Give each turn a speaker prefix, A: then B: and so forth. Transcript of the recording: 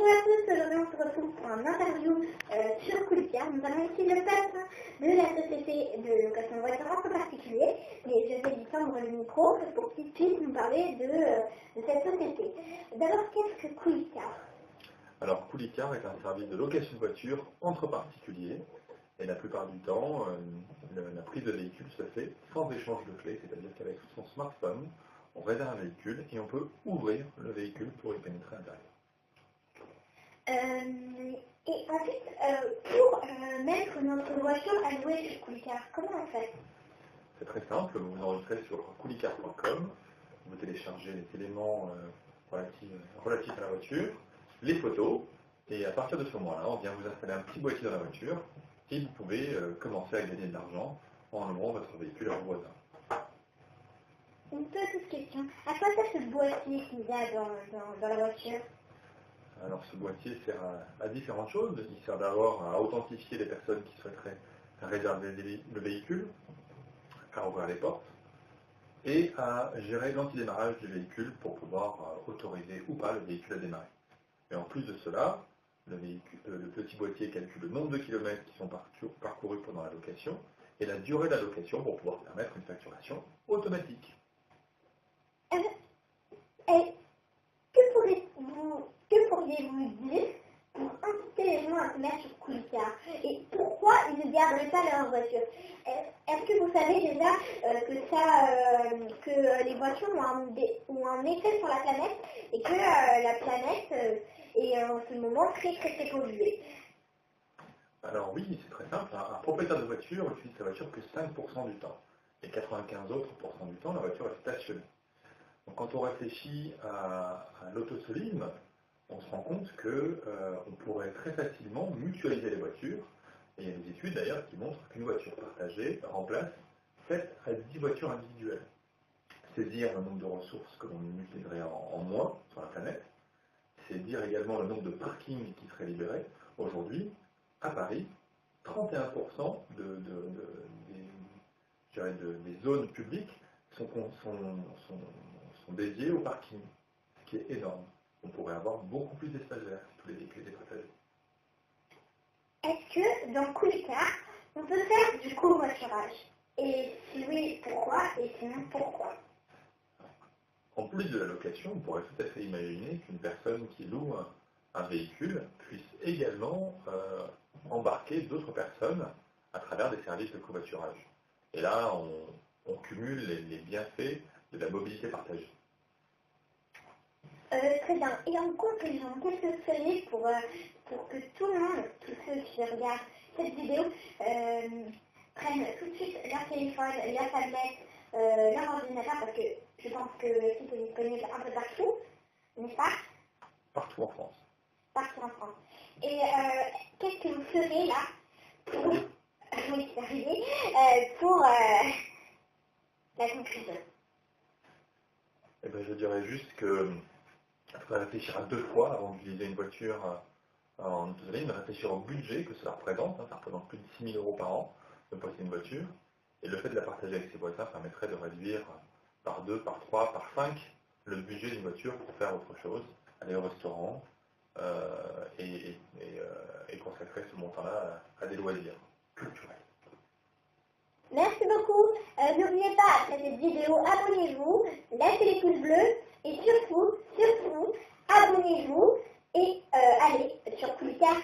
A: Pour la pause, aujourd'hui on se retrouve pour un interview sur Coolicar. Nous allons ici le patron de la société de location de voitures en particulier, mais je vais lui tendre le micro pour qu'il puisse nous parler de cette société. D'abord, qu'est-ce que Coolicar?
B: Alors Coolicar est un service de location de voitures entre particuliers, et la plupart du temps, la prise de véhicule se fait sans échange de clés, c'est-à-dire qu'avec son smartphone, on réserve un véhicule et on peut ouvrir le véhicule pour y pénétrer à l'intérieur.
A: Et ensuite, pour mettre notre voiture à louer sur Coolicar, comment on fait?
B: C'est très simple, vous vous enregistrez sur coolicar.com, vous téléchargez les éléments relatifs à la voiture, les photos, et à partir de ce moment-là, on vient vous installer un petit boîtier dans la voiture, et vous pouvez commencer à gagner de l'argent en louant votre véhicule à vos voisins.
A: Une petite question, à quoi sert ce boîtier qu'il y a dans la voiture?
B: Alors ce boîtier sert à différentes choses. Il sert d'abord à authentifier les personnes qui souhaiteraient réserver le véhicule, à ouvrir les portes, et à gérer l'antidémarrage du véhicule pour pouvoir autoriser ou pas le véhicule à démarrer. Et en plus de cela, le petit boîtier calcule le nombre de kilomètres qui sont parcourus pendant la location et la durée de la location pour pouvoir permettre une facturation automatique.
A: Et que pourriez-vous dire pour inciter les gens à se mettre sur Coolicar? Et pourquoi ils ne garderaient pas leur voiture? Est-ce que vous savez déjà que les voitures ont un effet sur la planète et que la planète est en ce moment très polluée?
B: Alors oui, c'est très simple. Un propriétaire de voiture utilise sa voiture que 5% du temps. Et 95 autres % du temps, la voiture est stationnée. Donc quand on réfléchit à l'autosolisme, on se rend compte qu'on pourrait très facilement mutualiser les voitures. Et il y a des études d'ailleurs qui montrent qu'une voiture partagée remplace 7 à 10 voitures individuelles. C'est dire le nombre de ressources que l'on utiliserait en moins sur la planète. C'est dire également le nombre de parkings qui seraient libérés. Aujourd'hui, à Paris, 31% des zones publiques sont dédiées au parking, ce qui est énorme. On pourrait avoir beaucoup plus d'espace vert si tous les véhicules étaient partagés.
A: Est-ce que dans Coolicar, on peut faire du covoiturage? Et si oui, pourquoi? Et sinon, pourquoi?
B: En plus de la location, on pourrait tout à fait imaginer qu'une personne qui loue un véhicule puisse également embarquer d'autres personnes à travers des services de covoiturage. Et là, on cumule les bienfaits de la mobilité partagée.
A: Très bien. Et en conclusion, qu'est-ce que vous feriez pour que tout le monde, tous ceux qui regardent cette vidéo, prennent tout de suite leur téléphone, leur tablette, leur ordinateur, parce que je pense que le site est disponible un peu partout, n'est-ce pas?
B: Partout en France.
A: Partout en France. Et qu'est-ce que vous ferez là pour, oui, c'est arrivé, pour la conclusion?
B: Eh bien, je dirais juste que il faudrait réfléchir à 2 fois avant d'utiliser une voiture en autosolisme, réfléchir au budget que cela représente. Ça représente plus de 6 000 € par an de posséder une voiture. Et le fait de la partager avec ses voisins permettrait de réduire par 2, par 3, par 5 le budget d'une voiture pour faire autre chose, aller au restaurant et consacrer ce montant-là à des loisirs culturels.
A: Merci beaucoup. N'oubliez pas, après cette vidéo, abonnez-vous, lâchez les pouces bleus et surtout, abonnez-vous et allez sur Coolicar.